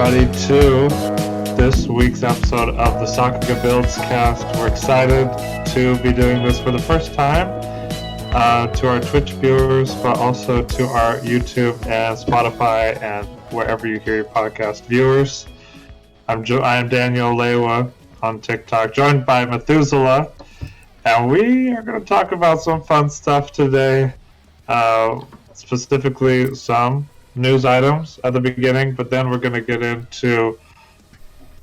everybody to this week's episode of the Sakuga Builds cast. We're excited to be doing this for the first time to our Twitch viewers, but also to our YouTube and Spotify and wherever you hear your podcast viewers. I am Daniel Lewa on TikTok, joined by Methuselah, and we are going to talk about some fun stuff today, specifically some news items at the beginning, but then we're going to get into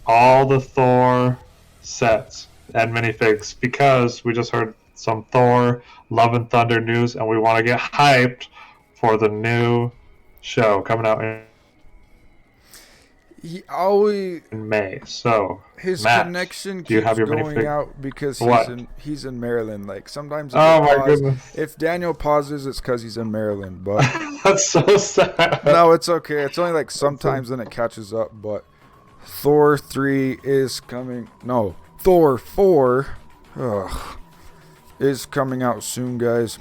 all the Thor sets and minifigs because we just heard some Thor Love and Thunder news, and we want to get hyped for the new show coming out in May. So his Matt, connection do you keeps have your going minifig? out because What? he's in Maryland. Like sometimes Goodness. if Daniel pauses, it's because he's in Maryland. But That's so sad. no, it's okay. It's only like sometimes then it catches up. But Thor 3 is coming. No, Thor 4 is coming out soon, guys.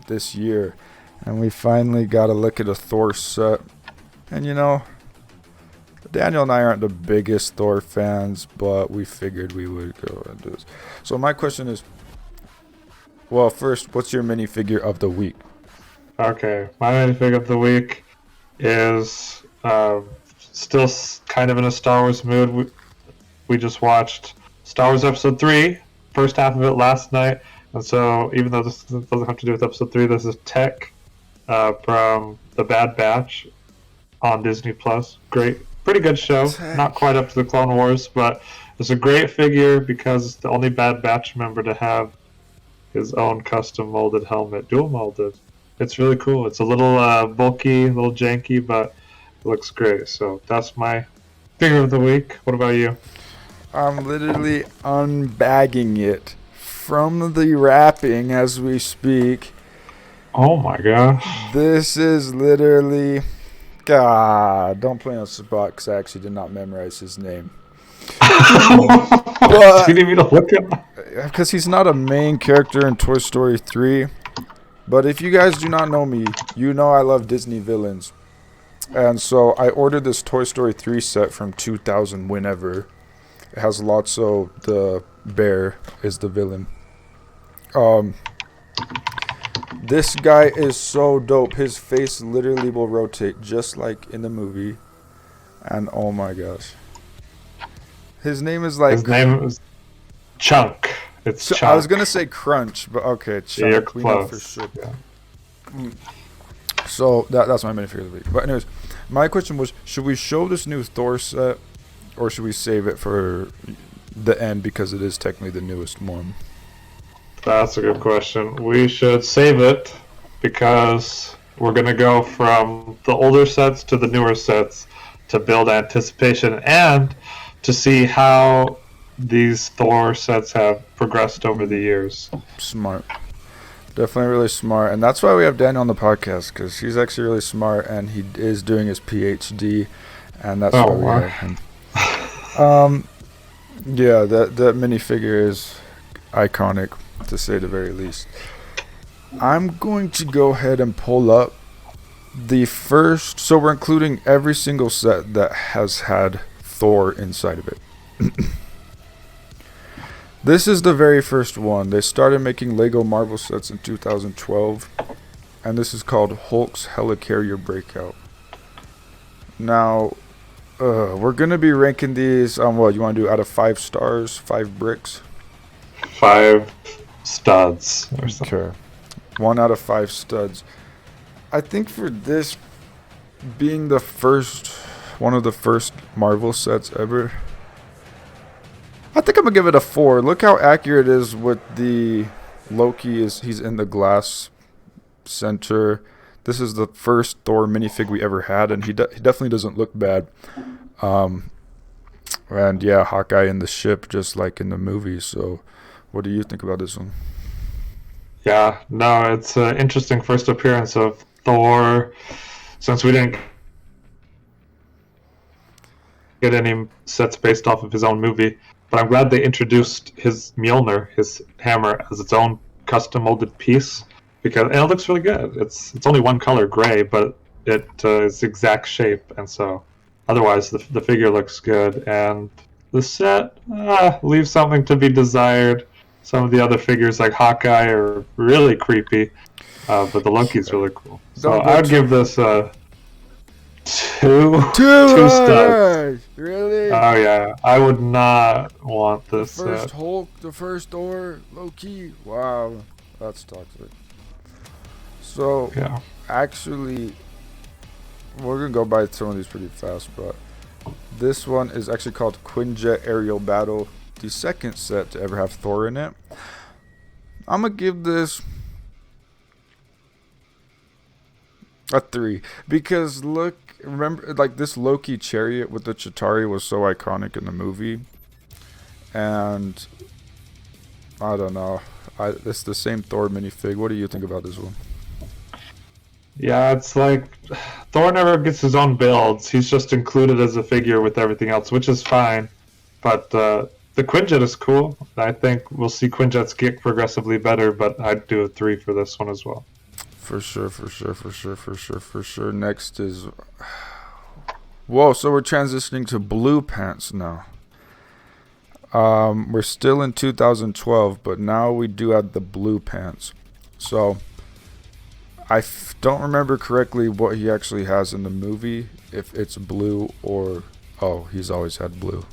This year, and we finally got to look at a Thor set. And you know, Daniel and I aren't the biggest Thor fans, but we figured we would go and do this. So my question is, well, first, what's your minifigure of the week? Okay, my minifig of the week is still kind of in a Star Wars mood. We just watched Star Wars Episode 3, first half of it last night, and so even though this doesn't have to do with Episode 3, this is Tech from The Bad Batch on Disney+. Pretty good show. Not quite up to the Clone Wars, but it's a great figure because it's the only Bad Batch member to have his own custom molded helmet, dual molded. It's really cool. It's a little bulky, a little janky, but it looks great. So that's my figure of the week. What about you? I'm literally unbagging it from the wrapping as we speak. Oh my gosh. This is literally... God, don't play on the spot because I actually did not memorize his name. But, you need me to look at him? Because he's not a main character in Toy Story 3. But if you guys do not know me, you know I love Disney villains. And so I ordered this Toy Story 3 set from 2000 whenever. It has Lotso, the bear, is the villain. This guy is so dope. His face literally will rotate just like in the movie. And oh my gosh. His name is like... His name is Chunk. It's Chunk. I was going to say Crunch, but okay, Chunk. Yeah, you're we close. know for sure. Yeah. So that's my minifigure of the week. But anyways, my question was, should we show this new Thor set or should we save it for the end because it is technically the newest one? That's a good question. We should save it because we're going to go from the older sets to the newer sets to build anticipation and to see how these Thor sets have progressed over the years. Smart. Definitely really smart. And that's why we have Daniel on the podcast, because he's actually really smart and he is doing his PhD. And that's why we have him. Yeah, that minifigure is iconic, to say the very least. I'm going to go ahead and pull up the first. So we're including every single set that has had Thor inside of it. This is the very first one. They started making Lego Marvel sets in 2012, and this is called Hulk's Helicarrier Breakout. Now, we're gonna be ranking these on what you want to do out of 5 stars, 5 bricks. 5 studs or something. Okay. 1 out of 5 studs. I think for this being the first, one of the first Marvel sets ever, I think I'm gonna give it a 4. Look how accurate it is with the Loki. He's in the glass center. This is the first Thor minifig we ever had, and he definitely doesn't look bad. And yeah, Hawkeye in the ship, just like in the movie. So, what do you think about this one? Yeah, no, it's an interesting first appearance of Thor, since we didn't get any sets based off of his own movie. But I'm glad they introduced his Mjolnir, his hammer, as its own custom molded piece, because and it looks really good. It's only one color, gray, but it is exact shape, and so otherwise, the figure looks good, and the set leaves something to be desired. Some of the other figures, like Hawkeye, are really creepy, but the Loki's Sure. really cool. So Don't go I would too. give this two Two. two studs. Alright. Really? Oh yeah, I would not want The this first set. Hulk, the first Thor, Loki. Wow, that's toxic. So, Yeah. actually, we're gonna go by some of these pretty fast, but this one is actually called Quinjet Aerial Battle, the second set to ever have Thor in it. I'm gonna give this a 3 because look, remember, like this Loki chariot with the Chitauri was so iconic in the movie, and I don't know. It's the same Thor minifig. What do you think about this one? Yeah, it's like Thor never gets his own builds. He's just included as a figure with everything else, which is fine. But the Quinjet is cool. I think we'll see Quinjets get progressively better, but I'd do a 3 for this one as well. For sure, for sure, for sure, for sure, for sure. Next is. Whoa, so we're transitioning to blue pants now. We're still in 2012, but now we do have the blue pants. So, don't remember correctly what he actually has in the movie, if it's blue or. Oh, he's always had blue.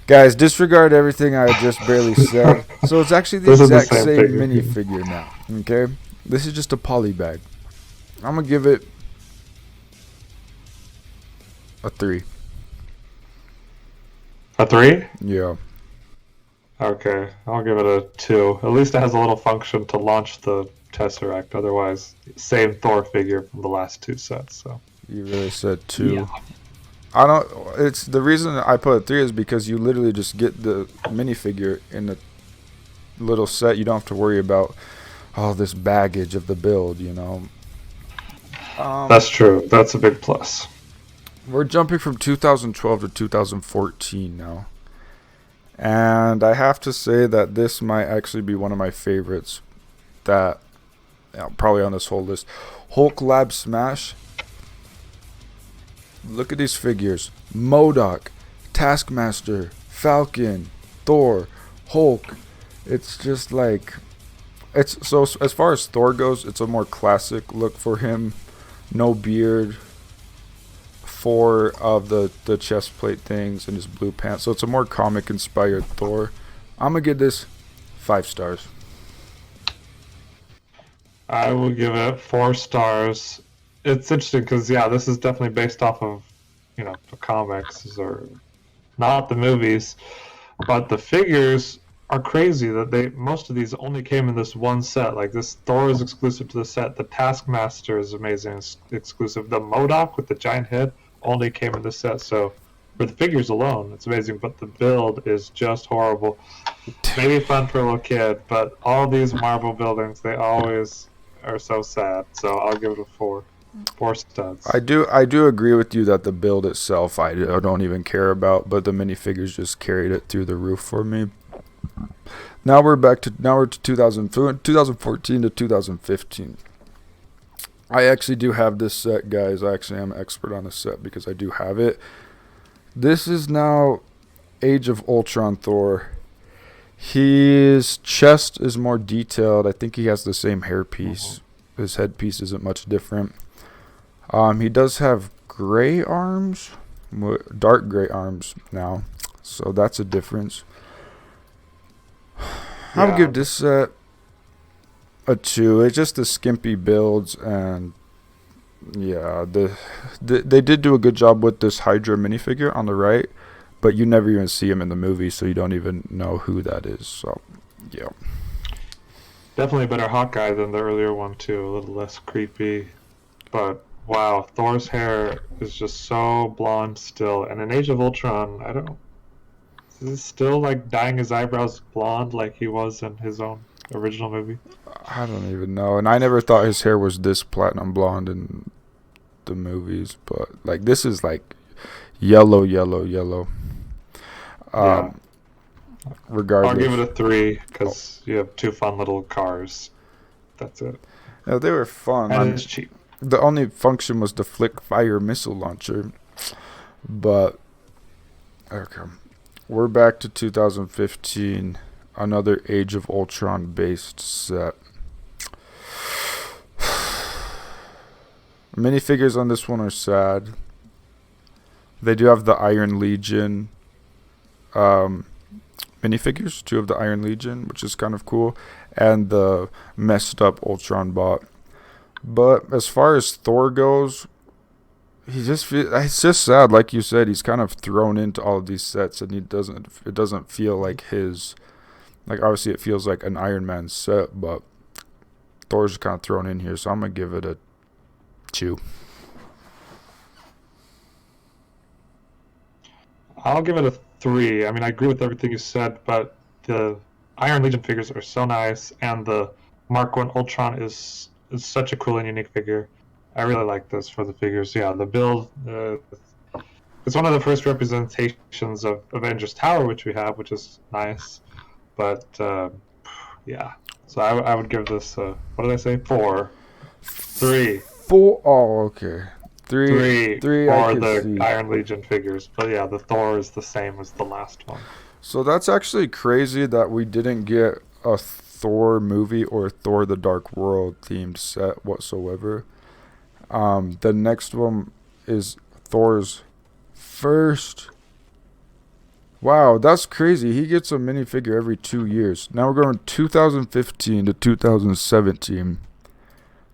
Guys, disregard everything I just barely said. So it's actually the This is the exact same same figure. minifigure now. Okay? This is just a poly bag. I'm going to give it a 3. A 3? Yeah. Okay, I'll give it a 2. At least it has a little function to launch the Tesseract. Otherwise, same Thor figure from the last 2 sets. So You really said 2. Yeah. I don't. It's the reason I put a 3 is because you literally just get the minifigure in the little set. You don't have to worry about all this baggage of the build, you know. That's true. That's a big plus. We're jumping from 2012 to 2014 now. And I have to say that this might actually be one of my favorites that probably on this whole list. Hulk Lab Smash. Look at these figures. MODOK, Taskmaster, Falcon, Thor, Hulk. It's just like it's so as far as Thor goes, it's a more classic look for him. No beard. 4 of the chest plate things and his blue pants. So it's a more comic inspired Thor. I'm gonna give this 5 stars. I will give it 4 stars. It's interesting because this is definitely based off of the comics or not the movies, but the figures are crazy that most of these only came in this one set. Like this Thor is exclusive to the set. The Taskmaster is amazing, it's exclusive. The MODOK with the giant head only came in this set. So for the figures alone, it's amazing, but the build is just horrible. Maybe fun for a little kid, but all these Marvel buildings, they always are so sad. So I'll give it a 4. 4 studs. I do agree with you that the build itself I don't even care about, but the minifigures just carried it through the roof for me. Now we're to 2014 to 2015. I actually do have this set, guys. I actually am an expert on this set because I do have it. This is now Age of Ultron Thor. His chest is more detailed. I think he has the same hairpiece. His headpiece isn't much different. He does have gray arms, dark gray arms now, so that's a difference. I would give this set a 2. It's just the skimpy builds, and they did do a good job with this Hydra minifigure on the right, but you never even see him in the movie, so you don't even know who that is. So, yeah. Definitely a better Hawkeye than the earlier one too. A little less creepy, but wow, Thor's hair is just so blonde still. And in Age of Ultron, is he still like dyeing his eyebrows blonde like he was in his own original movie? I don't even know. And I never thought his hair was this platinum blonde in the movies, but like this is like yellow. Regardless, I'll give it a 3 because you have 2 fun little cars. That's it. Yeah, they were fun. And it's cheap. The only function was the flick fire missile launcher. But okay, we're back to 2015. Another Age of Ultron based set. Minifigures on this one are sad. They do have the Iron Legion minifigures, 2 of the Iron Legion, which is kind of cool, and the messed up Ultron bot. But as far as Thor goes, it's just sad. Like you said, he's kind of thrown into all of these sets, and it doesn't feel like his. Like, obviously, it feels like an Iron Man set, but Thor's kind of thrown in here, so I'm going to give it a 2. I'll give it a 3. I mean, I agree with everything you said, but the Iron Legion figures are so nice, and the Mark 1 Ultron is such a cool and unique figure. I really like this for the figures. Yeah, the build, it's one of the first representations of Avengers Tower, which we have, which is nice. But, yeah. So I would give this, what did I say? 4. 3. 4. Oh, okay. 3 for the see. Iron Legion figures. But yeah, the Thor is the same as the last one. So that's actually crazy that we didn't get a Thor movie or Thor the Dark World themed set whatsoever. The next one is Thor's first. Wow, that's crazy. He gets a minifigure every 2 years. Now we're going 2015 to 2017.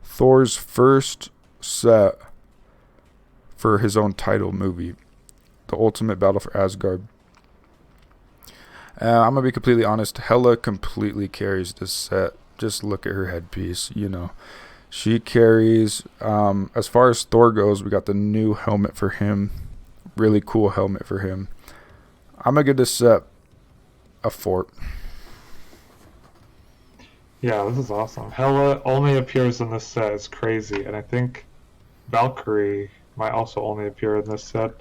Thor's first set for his own title movie, The Ultimate Battle for Asgard. I'm going to be completely honest. Hela completely carries this set. Just look at her headpiece, She carries, as far as Thor goes, we got the new helmet for him. Really cool helmet for him. I'm going to give this set a 4. Yeah, this is awesome. Hela only appears in this set. It's crazy. And I think Valkyrie might also only appear in this set.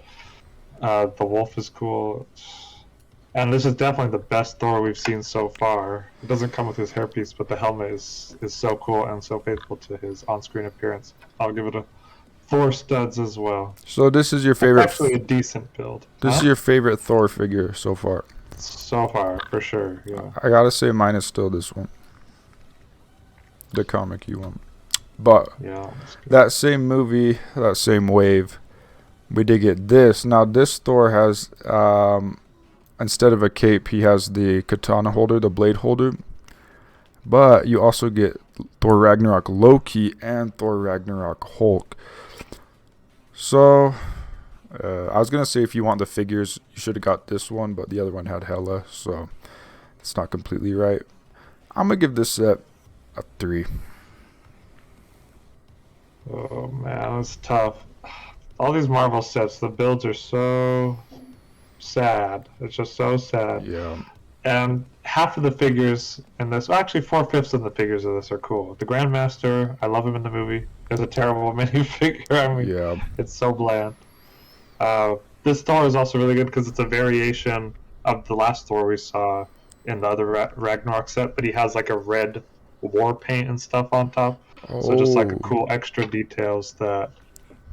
The wolf is cool. And this is definitely the best Thor we've seen so far. It doesn't come with his hairpiece, but the helmet is so cool and so faithful to his on-screen appearance. I'll give it a 4 studs as well. So this is your favorite. It's actually a decent build. This is your favorite Thor figure so far. So far, for sure. Yeah. I gotta say, mine is still this one. The comic you want. But Yeah. that same movie, that same wave, we did get this. Now this Thor has, instead of a cape, he has the katana holder, the blade holder. But you also get Thor Ragnarok Loki and Thor Ragnarok Hulk. So, I was going to say if you want the figures, you should have got this one, but the other one had Hela, so it's not completely right. I'm going to give this set a 3. Oh, man, that's tough. All these Marvel sets, the builds are so sad. It's just so sad. Yeah. And half of the figures in this, well, actually 4/5 of the figures of this are cool. The Grandmaster, I love him in the movie. It's a terrible minifigure. I mean, Yeah. it's so bland. This Thor is also really good because it's a variation of the last Thor we saw in the other Ragnarok set, but he has like a red war paint and stuff on top. So just like a cool extra details that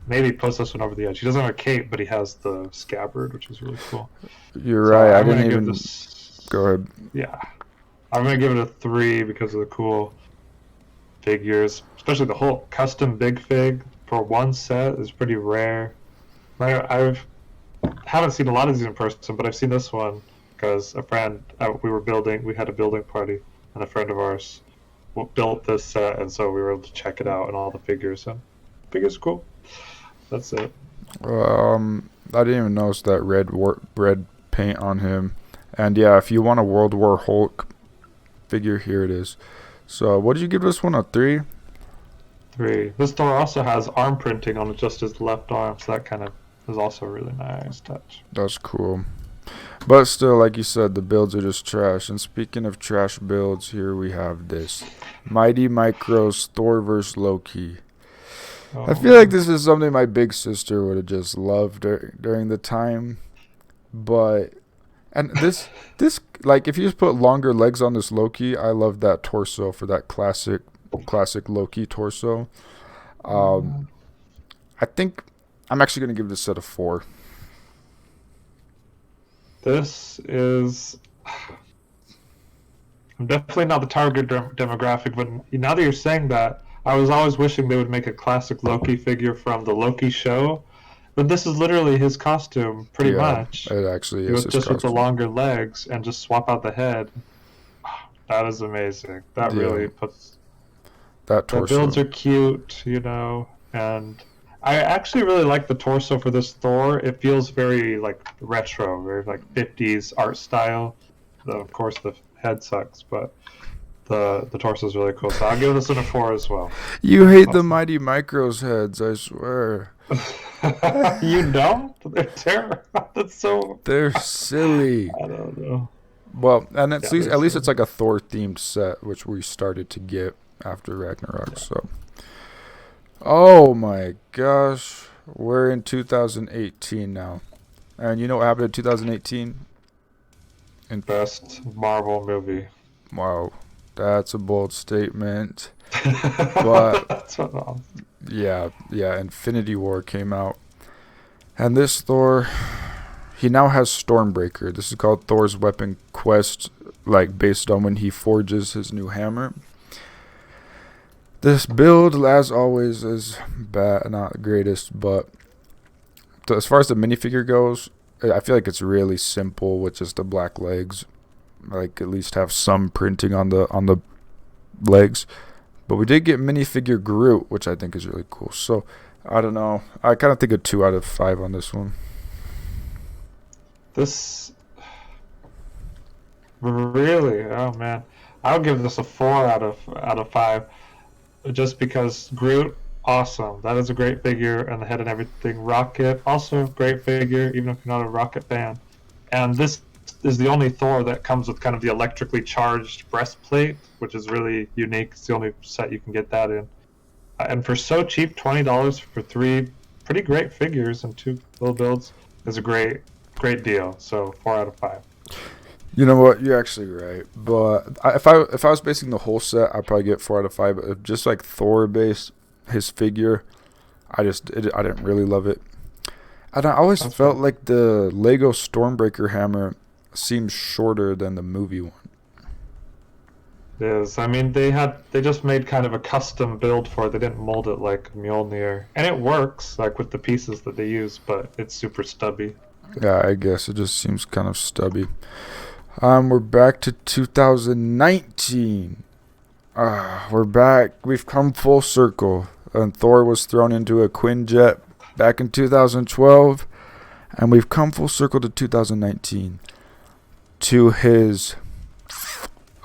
maybe puts this one over the edge. He doesn't have a cape, but he has the scabbard, which is really cool. You're So right. I I'm gonna didn't give even. this- Go ahead. Yeah, I'm gonna give it a 3 because of the cool figures, especially the whole custom big fig for one set is pretty rare. I haven't seen a lot of these in person, but I've seen this one because a friend we had a building party, and a friend of ours built this set, and so we were able to check it out and all the figures. And figures are cool. That's it. I didn't even notice that red paint on him. And yeah, if you want a World War Hulk figure, here it is. So what did you give this one, a 3? 3. This Thor also has arm printing on just his left arm, so that kind of is also a really nice touch. That's cool. But still, like you said, the builds are just trash. And speaking of trash builds, here we have this. Mighty Micros Thor vs. Loki. I feel like this is something my big sister would have just loved during the time. But... And this, like, if you just put longer legs on this Loki, I love that torso for that classic Loki torso. I think I'm actually going to give this set a 4. This is. I'm definitely not the target demographic, but now that you're saying that, I was always wishing they would make a classic Loki figure from the Loki show. But this is literally his costume, pretty Yeah, much. it actually is his Just with the costume. longer legs and just swap out the head. That is amazing. That Yeah, really puts. that The builds torso. are cute, and I actually really like the torso for this Thor. It feels very like retro, very like 50s art style. Of course, the head sucks, but the torso is really cool. So I'll give this one a 4 as well. You hate the Awesome. Mighty Micros heads, I swear. You don't? They're terrible. That's so. They're silly. I don't know. Well, and Yeah, at least it's like a Thor themed set, which we started to get after Ragnarok. yeah. So, oh my gosh, we're in 2018 now, and you know what happened in 2018? And Best Marvel movie. wow, that's a bold statement. But That's what I'll- yeah, Infinity War came out, and this Thor, he now has Stormbreaker. This is called Thor's Weapon Quest, like based on when he forges his new hammer. This build, as always, is bad, not the greatest, but as far as the minifigure goes, I feel like it's really simple with just the black legs. Like at least have some printing on the legs. But we did get minifigure Groot, which I think is really cool. So I don't know. I kind of think a 2 out of 5 on this one. This really, oh man, I'll give this a 4 out of 5, just because Groot, awesome. That is a great figure, and the head and everything. Rocket, also a great figure, even if you're not a Rocket fan. And this is the only Thor that comes with kind of the electrically charged breastplate, which is really unique. It's the only set you can get that in. And for so cheap, $20 for 3 pretty great figures and 2 little builds is a great deal. So 4 out of 5. You know what? You're actually right. But if I was basing the whole set, I'd probably get 4 out of 5. But if just like Thor based his figure, I didn't really love it. And I always That's felt right. like the Lego Stormbreaker hammer seems shorter than the movie one. It is. I mean, they just made kind of a custom build for it. They didn't mold it like Mjolnir, and it works like with the pieces that they use, but it's super stubby. Yeah, I guess it just seems kind of stubby. We're back to 2019. We're back. We've come full circle. And Thor was thrown into a Quinjet back in 2012, and we've come full circle to 2019 to his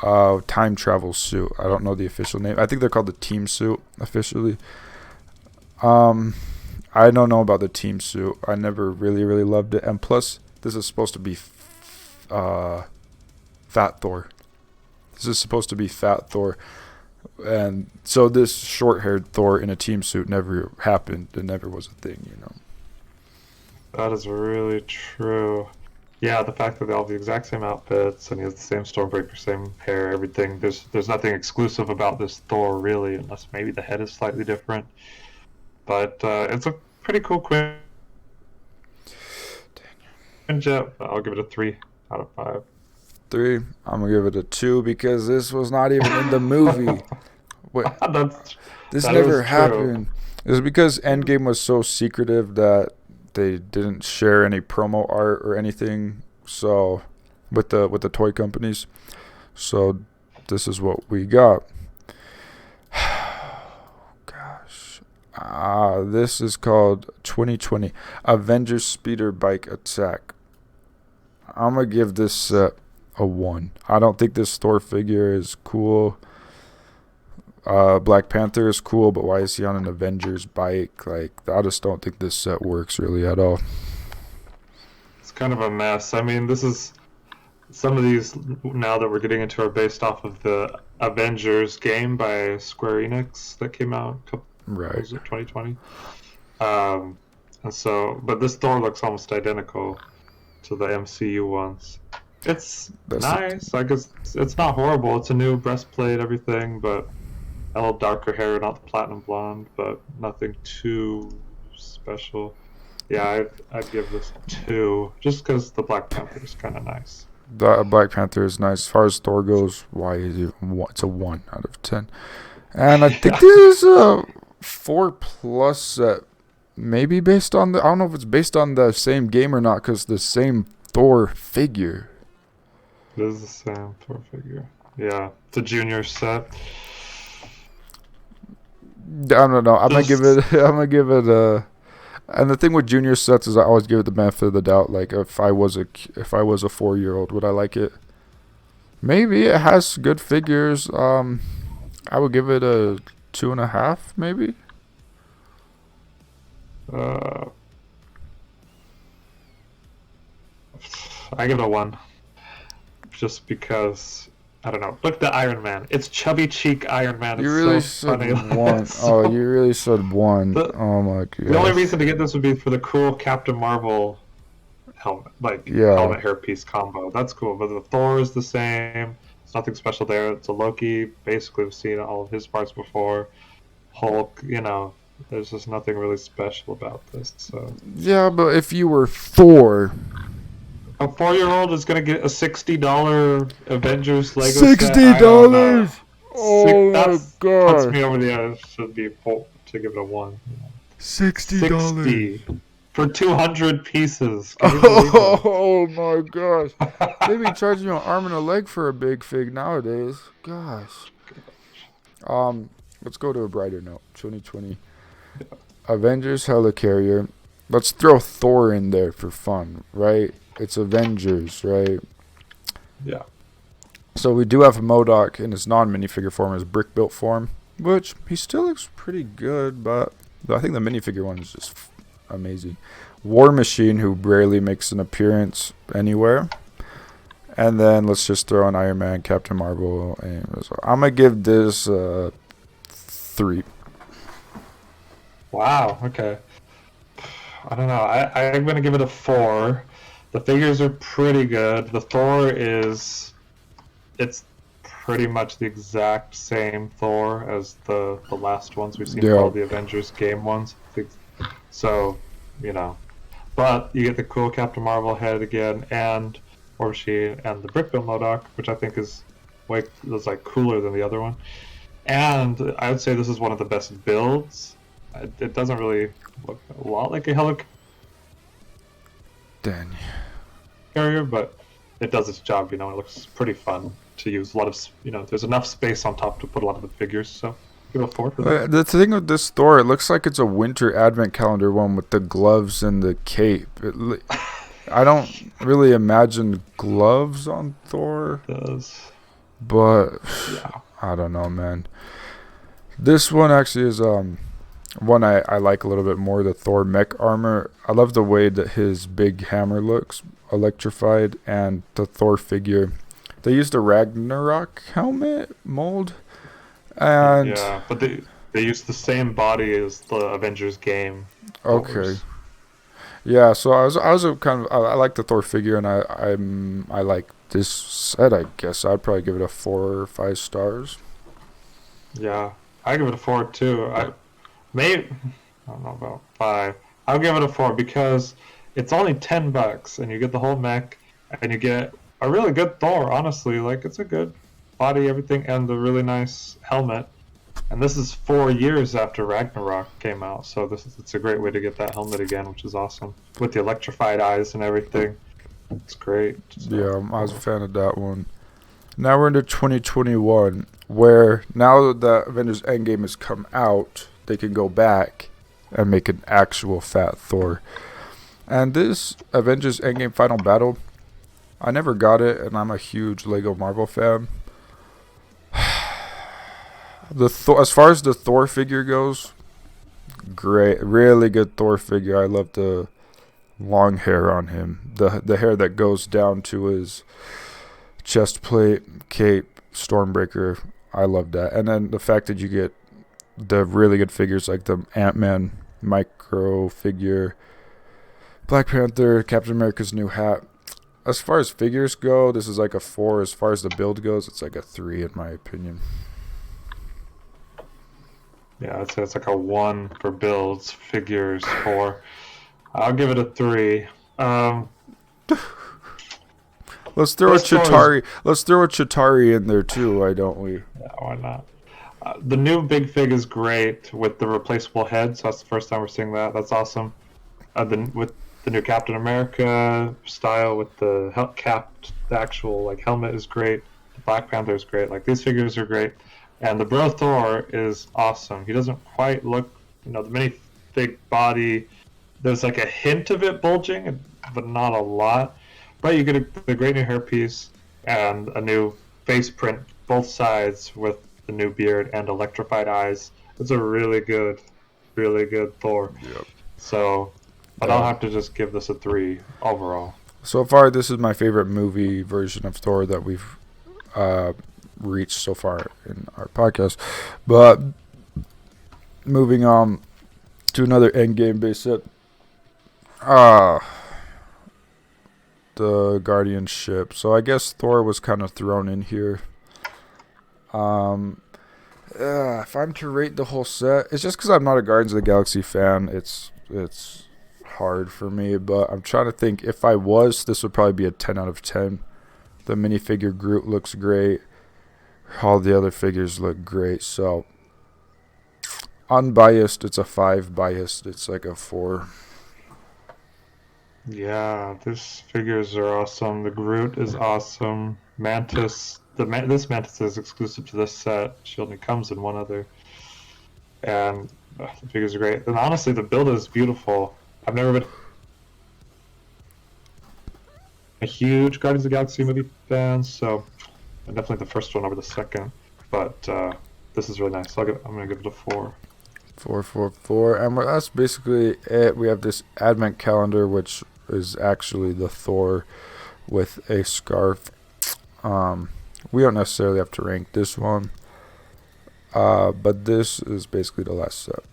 time travel suit. I don't know the official name. I think they're called the team suit officially. I don't know about the team suit. I never really loved it. And plus, this is supposed to be Fat Thor. This is supposed to be Fat Thor. And so this short-haired Thor in a team suit never happened. It never was a thing. That is really true. Yeah, the fact that they all have the exact same outfits and he has the same Stormbreaker, same hair, everything. There's nothing exclusive about this Thor really, unless maybe the head is slightly different. But it's a pretty cool Quinjet. I'll give it a 3 out of 5. 3. I'm going to give it a 2 because this was not even in the movie. Wait, this That never is true. happened. It was because Endgame was so secretive that they didn't share any promo art or anything. So with the toy companies. So this is what we got. Gosh. This is called 2020 Avengers Speeder Bike Attack. I'm going to give this set a 1. I don't think this Thor figure is cool. Black Panther is cool, but why is he on an Avengers bike? Like, I just don't think this set works really at all. It's kind of a mess. I mean, this is some of these now that we're getting into are based off of the Avengers game by Square Enix that came out Right. was it 2020? And so, but this Thor looks almost identical to the MCU ones. It's nice. I guess it's not horrible. It's a new breastplate, everything, but a little darker hair, not the platinum blonde, but nothing too special. Yeah, I'd give this 2, just because the Black Panther is kind of nice. The Black Panther is nice. As far as Thor goes, why is it one? It's a 1 out of 10. And I think Yeah. this is a 4+ set. Maybe based on I don't know if it's based on the same game or not, because the same Thor figure. It is the same Thor figure. Yeah, it's a junior set. I don't know. I'm gonna give Just it. I'm gonna give it a. And the thing with junior sets is I always give it the benefit of the doubt. Like if I was a 4-year-old, would I like it? Maybe it has good figures. I would give it a 2.5, maybe. uh, I give it a 1, just because I don't know. Look at the Iron Man. It's chubby cheek Iron Man. You It's really so said funny. 1. Oh, So, you really said 1. the Oh my the only gosh. reason to get this would be for the cool Captain Marvel helmet, like Yeah. helmet hairpiece combo. That's cool. But the Thor is the same. It's nothing special there. It's a Loki. Basically, we've seen all of his parts before. Hulk, there's just nothing really special about this. So Yeah, but if you were Thor, a 4-year-old is gonna get a $60 Avengers Lego set. $60. I don't know. Oh my That's puts god. me over the edge. Should be to give it a 1. $60. 60 for 200 pieces. Can you believe that? Oh my gosh. They be charging you an arm and a leg for a big fig nowadays. Gosh. Let's go to a brighter note. 2020. Avengers Helicarrier. Let's throw Thor in there for fun, right? It's Avengers, right? Yeah. So we do have MODOK in his non-minifigure form, his brick-built form, which he still looks pretty good, but I think the minifigure one is just amazing. War Machine, who rarely makes an appearance anywhere. And then let's just throw in Iron Man, Captain Marvel. And I'm going to give this 3. Wow. Okay. I don't know. I'm gonna give it a 4. The figures are pretty good. The Thor it's pretty much the exact same Thor as the last ones we've seen for all Yeah. the Avengers game ones. So, but you get the cool Captain Marvel head again, and War Machine, and the Brick Build MODOK, which I think is like cooler than the other one. And I would say this is one of the best builds. It doesn't really look a lot like a Dang. Helicarrier, but it does its job. It looks pretty fun to use. A lot of, there's enough space on top to put a lot of the figures. So give it a 4 for that. The thing with this Thor, it looks like it's a winter advent calendar one with the gloves and the cape. I don't really imagine gloves on Thor, It does. but Yeah. I don't know, man. This one actually is one I like a little bit more, the Thor Mech Armor. I love the way that his big hammer looks electrified, and the Thor figure. They used a Ragnarok helmet mold, and Yeah, but they use the same body as the Avengers game. okay, Thors. yeah. So I was a kind of I like the Thor figure, and I like this set. I guess I'd probably give it a 4 or 5 stars. Yeah, I give it a 4 too. I don't know about 5. I'll give it a 4 because it's only $10, and you get the whole mech, and you get a really good Thor. Honestly, like it's a good body, everything, and a really nice helmet. And this is 4 years after Ragnarok came out, so it's a great way to get that helmet again, which is awesome with the electrified eyes and everything. It's great. So, Yeah, I was a fan of that one. Now we're into 2021, where now that Avengers Endgame has come out, they can go back and make an actual fat Thor. And this Avengers Endgame Final Battle, I never got it, and I'm a huge Lego Marvel fan. As far as the Thor figure goes, great, really good Thor figure. I love the long hair on him, the hair that goes down to his chest plate, cape, Stormbreaker. I love that. And then the fact that you get the really good figures like the Ant-Man micro figure, Black Panther, Captain America's new hat. As far as figures go, this is like a 4. As far as the build goes, it's like a 3 in my opinion. yeah, I'd say it's like a 1 for builds, figures 4. I'll give it a 3. Let's throw a This Thor is- Chitauri. Let's throw a Chitauri in there too. Why don't we? Yeah, why not? The new Big Fig is great with the replaceable head, so that's the first time we're seeing that. That's awesome. With the new Captain America style with the the actual like helmet is great. The Black Panther is great. Like these figures are great, and the Bro Thor is awesome. He doesn't quite look, the minifig body. There's like a hint of it bulging, but not a lot. But you get the great new hairpiece and a new face print, both sides with the new beard and electrified eyes. It's a really good Thor. Yep. So, but I'll have to just give this a 3 overall. So far, this is my favorite movie version of Thor that we've reached so far in our podcast. But moving on to another Endgame base set. The Guardian ship. So I guess Thor was kind of thrown in here. If I'm to rate the whole set, it's just because I'm not a Guardians of the Galaxy fan. It's hard for me, but I'm trying to think. If I was, this would probably be a 10 out of 10. The minifigure Groot looks great. All the other figures look great. So unbiased, it's a 5. Biased, it's like a 4. Yeah, these figures are awesome. The Groot is awesome. Mantis, this Mantis is exclusive to this set. She only comes in one other. And the figures are great. And honestly, the build is beautiful. I've never been a huge Guardians of the Galaxy movie fan, so definitely the first one over the second. But this is really nice. So I'm going to give it a 4. 4, 4, 4. And that's basically it. We have this advent calendar, which is actually the Thor with a scarf. We don't necessarily have to rank this one. But this is basically the last set.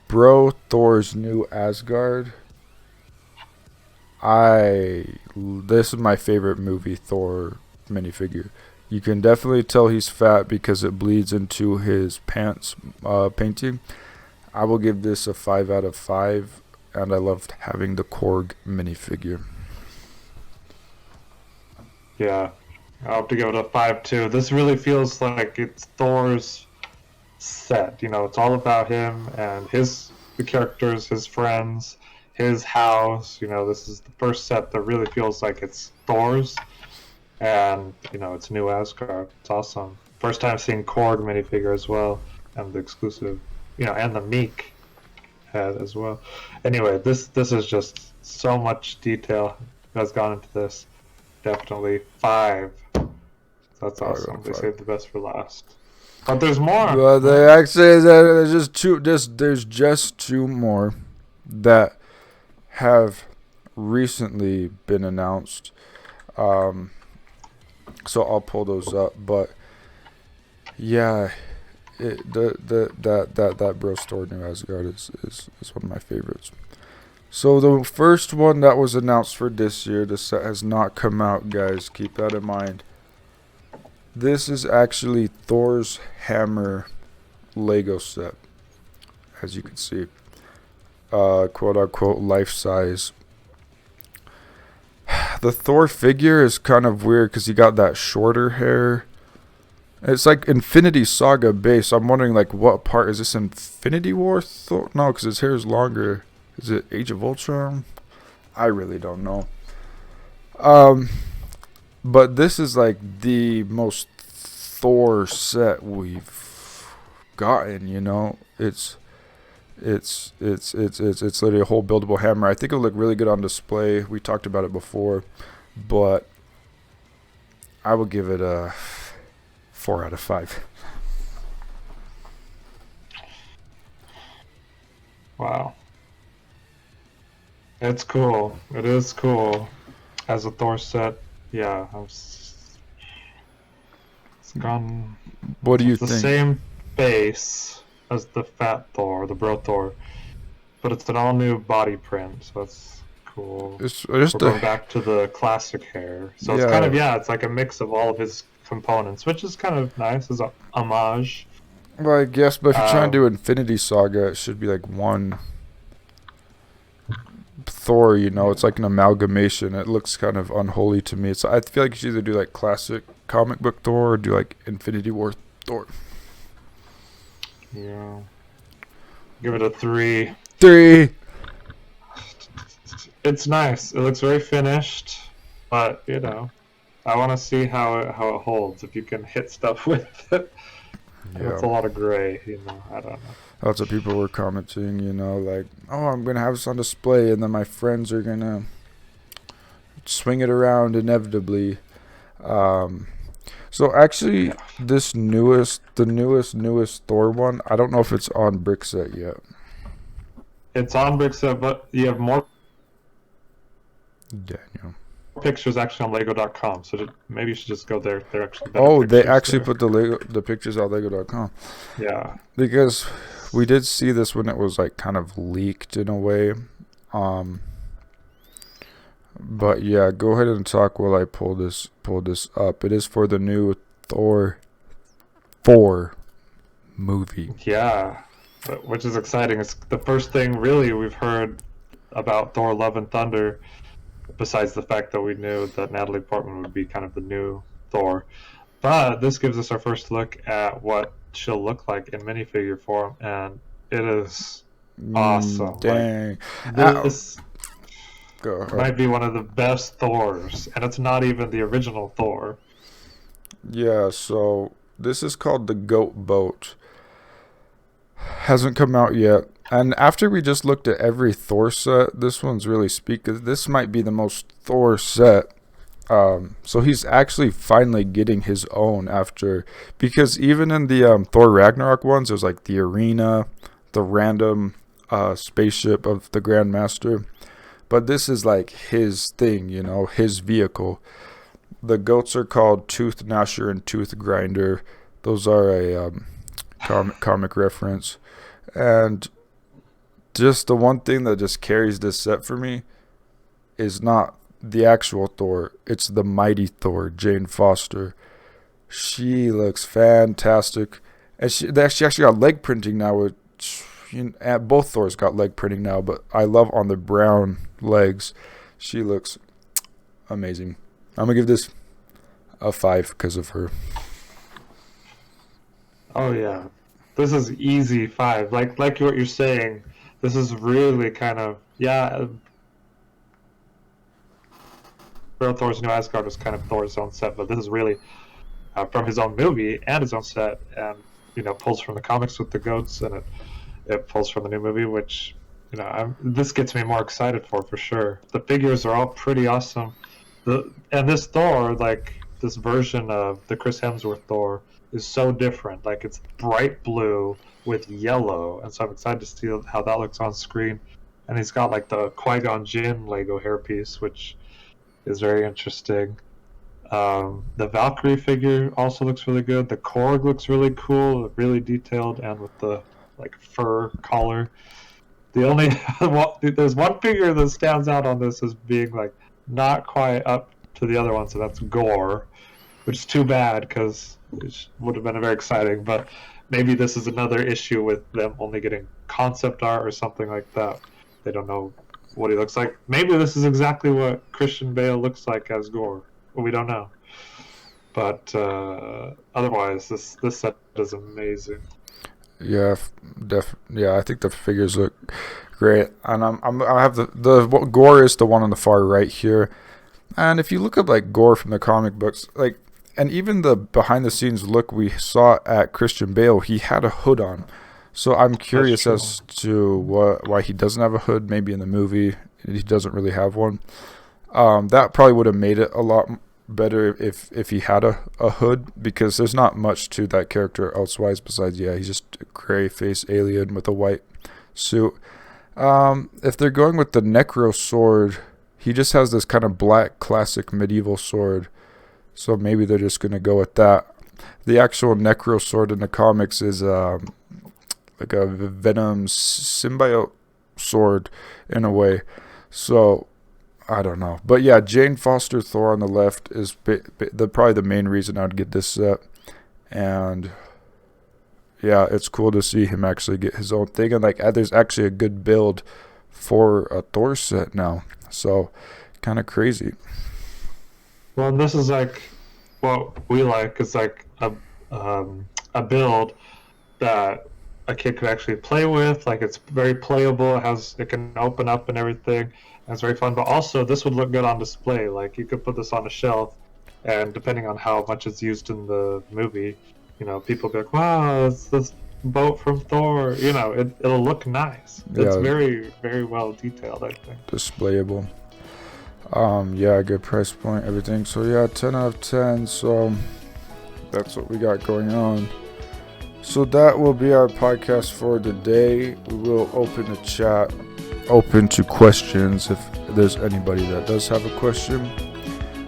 Bro Thor's new Asgard. This is my favorite movie Thor minifigure. You can definitely tell he's fat because it bleeds into his pants painting. I will give this a 5 out of 5, and I loved having the Korg minifigure. Yeah, I'll have to give it a 5 too. This really feels like it's Thor's set. It's all about him and the characters, his friends, his house. This is the first set that really feels like it's Thor's. And, it's new Asgard. It's awesome. First time seeing Korg minifigure as well. And the exclusive, and the Meek head as well. Anyway, this is just so much detail has gone into this. Definitely 5. So that's awesome. They saved the best for last. But there's more. Well, they actually, there's just 2 more that have recently been announced. So I'll pull those up, but yeah, that Bro Thor new Asgard is one of my favorites. So the first one that was announced for this year, the set has not come out, guys. Keep that in mind. This is actually Thor's hammer Lego set, as you can see, quote unquote life size. The Thor figure is kind of weird because he got that shorter hair. It's like Infinity Saga base. I'm wondering, like, what part is this? Infinity War Thor? No, because his hair is longer. Is it Age of Ultron? I really don't know. But this is like the most Thor set we've gotten. It's literally a whole buildable hammer. I think it'll look really good on display. We talked about it before, but I will give it a 4 out of 5. Wow. It's cool. It is cool. As a Thor set, yeah. It's gone. What do you the think? Same base as the Fat Thor, the Bro Thor, but it's an all new body print, so that's cool. We're going back to the classic hair, so it's kind of it's like a mix of all of his components, which is kind of nice as a homage. Well, I guess, but if you're trying to do Infinity Saga, it should be like one Thor, you know, it's like an amalgamation. It looks kind of unholy to me. So I feel like you should either do like classic comic book Thor or do like Infinity War Thor. Yeah. Give it a 3. 3. It's nice. It looks very finished, but you know, I want to see how it holds. If you can hit stuff with it, Yeah. it's a lot of gray. You know, I don't know. Lots of people were commenting, you know, like, oh, I'm gonna have this on display, and then my friends are gonna swing it around inevitably. So actually, the newest Thor one, I don't know if it's on Brickset yet. It's on Breakout, but you have more Daniel. pictures actually on Lego.com. So maybe you should just go there. They're actually better Oh, they pictures actually there. put the pictures on Lego.com. Yeah. Because we did see this when it was like kind of leaked in a way. But yeah, go ahead and talk while I pull this up. It is for the new Thor 4 movie. Yeah. Which is exciting. It's the first thing really we've heard about Thor: Love and Thunder, besides the fact that we knew that Natalie Portman would be kind of the new Thor. But this gives us our first look at what she'll look like in minifigure form, and it is awesome. Dang. Like, this Go ahead. might be one of the best Thors, and it's not even the original Thor. Yeah, so this is called the Goat Boat. Hasn't come out yet. And after we just looked at every Thor set, this one's really this might be the most Thor set. So he's actually finally getting his own after, because even in the Thor Ragnarok ones, there's like the arena, the random spaceship of the Grandmaster. But this is like his thing, you know, his vehicle. The goats are called Tooth Gnasher and Tooth Grinder. Those are a comic reference. And just the one thing that just carries this set for me is not the actual Thor. It's the mighty Thor, Jane Foster. She looks fantastic. And she actually got leg printing now. Which, both Thors got leg printing now, but I love on the brown legs. She looks amazing. I'm going to give this a 5 because of her. Oh yeah, this is easy 5. Like what you're saying, this is really kind of Thor's New Asgard was kind of Thor's own set, but this is really from his own movie and his own set, and you know, pulls from the comics with the goats, and it pulls from the new movie, which you know, this gets me more excited for sure. The figures are all pretty awesome. And this Thor, like this version of the Chris Hemsworth Thor, is so different. Like it's bright blue with yellow, and so I'm excited to see how that looks on screen. And he's got like the Qui-Gon Jinn Lego hairpiece, which is very interesting. The Valkyrie figure also looks really good. The Korg looks really cool, really detailed, and with the like fur collar. The only there's one figure that stands out on this as being like not quite up to the other one, so that's Gore, which is too bad because it would have been very exciting. But maybe this is another issue with them only getting concept art or something like that. They don't know what he looks like. Maybe this is exactly what Christian Bale looks like as Gore. We don't know. But otherwise, this set is amazing. Yeah, I think the figures look great, and I have the Gore is the one on the far right here, and if you look up like Gore from the comic books, like, and even the behind the scenes look we saw at Christian Bale, he had a hood on, so I'm curious as to why he doesn't have a hood. Maybe in the movie he doesn't really have one. That probably would have made it a lot better if he had a hood, because there's not much to that character elsewise besides he's just a gray face alien with a white suit. If they're going with the Necro sword, he just has this kind of black classic medieval sword, so maybe they're just gonna go with that. The actual Necro sword in the comics is like a Venom symbiote sword in a way, so I don't know. But yeah, Jane Foster Thor on the left is probably the main reason I'd get this set. And yeah, it's cool to see him actually get his own thing. And like, there's actually a good build for a Thor set now. So kind of crazy. Well, and this is like what we like is like a build that a kid could actually play with. Like it's very playable. It can open up and everything. And it's very fun. But also, this would look good on display. Like you could put this on a shelf, and depending on how much it's used in the movie, people be like, "Wow, it's this boat from Thor." It'll look nice. It's Yeah, very, very well detailed, I think. displayable. Yeah, good price point, everything. So yeah, 10 out of 10. So that's what we got going on. So that will be our podcast for today. We will open the chat, open to questions if there's anybody that does have a question.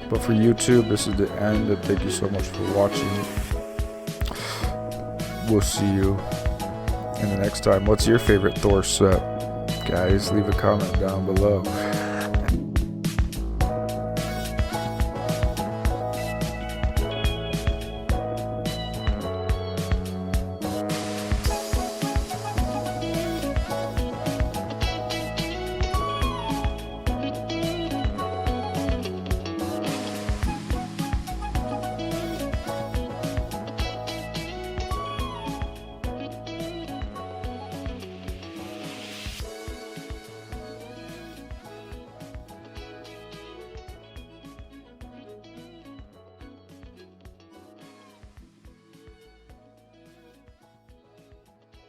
But for YouTube, this is the end, and thank you so much for watching. We'll see you in the next time. What's your favorite Thor set? Guys, leave a comment down below.